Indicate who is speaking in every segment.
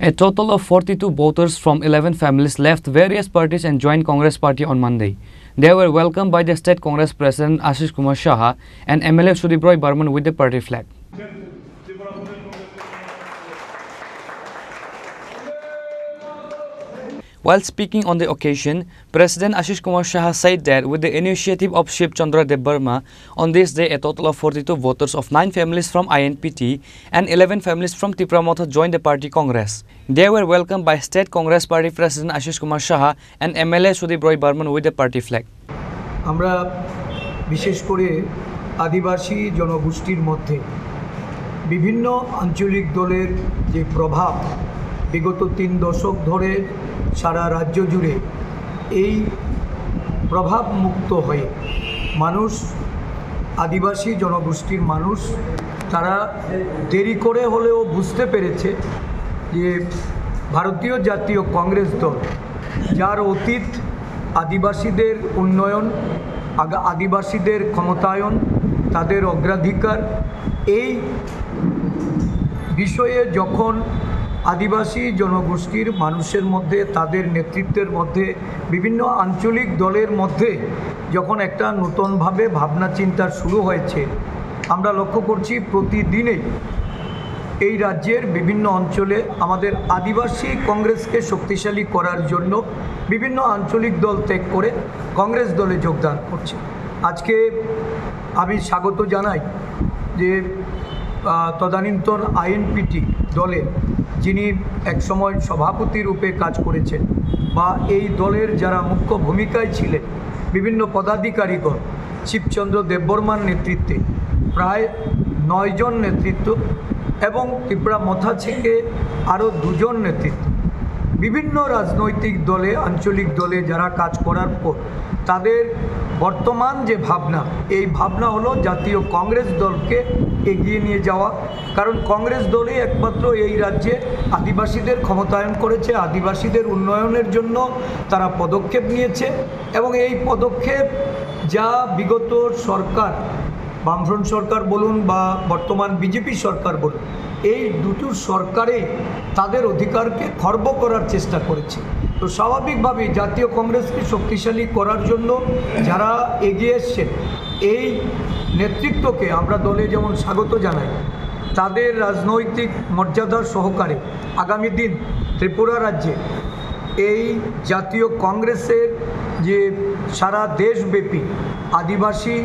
Speaker 1: A total of 42 voters from 11 families left various parties and joined Congress party on Monday. They were welcomed by the State Congress President Ashish Kumar Shah and MLA Sudip Roy Burman with the party flag. While speaking on the occasion, President Ashish Kumar Shah said that with the initiative of Shiv Chandra Debbarma, on this day a total of 42 voters of 9 families from INPT and 11 families from Tipramotha joined the party Congress. They were welcomed by State Congress Party President Ashish Kumar Shah and MLA Sudip Roy Burman with the party flag.
Speaker 2: আমরা বিশেষ করে আদিবাসী জনগোষ্ঠীর মধ্যে বিভিন্ন আঞ্চলিক দলের যে প্রভাব বিগত 3 দশক ধরে সারা রাজ্য জুড়ে এই প্রভাব মুক্ত হয়ে মানুষ আদিবাসী জনগোষ্ঠীর মানুষ তারা দেরি করে হলেও বুঝতে পেরেছে যে ভারতীয় জাতীয় কংগ্রেস দল যার অতীত আদিবাসীদের উন্নয়ন আদিবাসীদের ক্ষমতায়ন তাদের অগ্রাধিকার এই বিষয়ে যখন আদিবাসী জনগোষ্ঠীর মানুষের মধ্যে তাদের নেতৃত্বের মধ্যে বিভিন্ন আঞ্চলিক দলের মধ্যে যখন একটা নতুনভাবে ভাবনা চিন্তা শুরু হয়েছে আমরা লক্ষ্য করছি প্রতিদিনই এই রাজ্যের বিভিন্ন অঞ্চলে আমাদের আদিবাসী কংগ্রেসকে শক্তিশালী করার জন্য বিভিন্ন আঞ্চলিক দল ত্যাগ করে কংগ্রেস দলে যোগদান করছে। আজকে আমি স্বাগত জানাই যে তদানীন্তন আইএনপিটি দলে যিনি একসময় সভাপতি রূপে কাজ করেছেন বা এই দলের যারা মুখ্য ভূমিকায় ছিলেন বিভিন্ন পদাধিকারীগণ শিবচন্দ্র দেববর্মার নেতৃত্বে প্রায় 9 জন নেতৃত্ব এবং ত্রিপুরামথা থেকে আরও 2 জন নেতৃত্ব বিভিন্ন রাজনৈতিক দলে আঞ্চলিক দলে যারা কাজ করার পর তাদের বর্তমান যে ভাবনা এই ভাবনা হলো জাতীয় কংগ্রেস দলকে এগিয়ে নিয়ে যাওয়া। কারণ কংগ্রেস দলই একমাত্র এই রাজ্যে আদিবাসীদের ক্ষমতায়ন করেছে, আদিবাসীদের উন্নয়নের জন্য তারা পদক্ষেপ নিয়েছে এবং এই পদক্ষেপ যা বিগত সরকার বামফ্রন্ট সরকার বলুন বা বর্তমান বিজেপি সরকার বলুন এই দুটো সরকারেই তাদের অধিকারকে খর্ব করার চেষ্টা করেছে। তো স্বাভাবিকভাবেই জাতীয় কংগ্রেসকে শক্তিশালী করার জন্য যারা এগিয়ে এসছেন এই নেতৃত্বকে আমরা দলে যেমন স্বাগত জানাই তাদের রাজনৈতিক মর্যাদার সহকারে আগামী দিন ত্রিপুরা রাজ্যে এই জাতীয় কংগ্রেসের যে সারা দেশব্যাপী আদিবাসী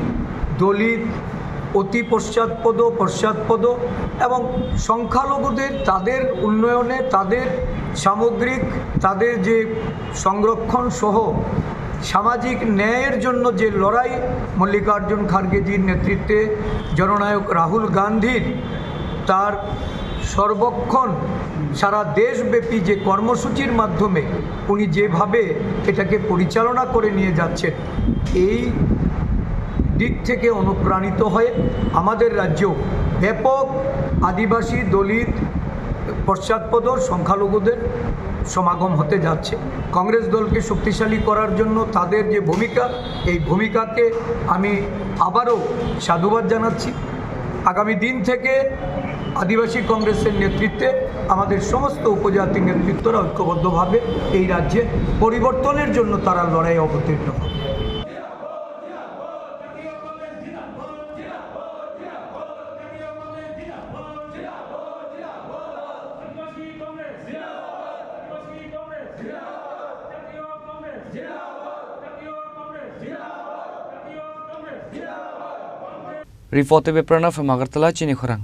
Speaker 2: দলিত অতি পশ্চাৎপদ এবং সংখ্যালঘুদের তাদের উন্নয়নে তাদের সামগ্রিক তাদের যে সংরক্ষণ সহ সামাজিক ন্যায়ের জন্য যে লড়াই মল্লিকার্জুন খার্গেজির নেতৃত্বে জননায়ক রাহুল গান্ধীর তার সর্বক্ষণ সারা দেশব্যাপী যে কর্মসূচির মাধ্যমে উনি যেভাবে এটাকে পরিচালনা করে নিয়ে যাচ্ছেন এই দিক থেকে অনুপ্রাণিত হয়ে আমাদের রাজ্যেও ব্যাপক আদিবাসী দলিত পশ্চাৎপদ সংখ্যালঘুদের সমাগম হতে যাচ্ছে। কংগ্রেস দলকে শক্তিশালী করার জন্য তাদের যে ভূমিকা এই ভূমিকাকে আমি আবারও সাধুবাদ জানাচ্ছি। আগামী দিন থেকে আদিবাসী কংগ্রেসের নেতৃত্বে আমাদের সমস্ত উপজাতি নেতৃত্বরা ঐক্যবদ্ধভাবে এই রাজ্যে পরিবর্তনের জন্য তারা লড়াই অবতীর্ণ হবে।
Speaker 1: Reporter Pranav from Agartala, Chini Khorang.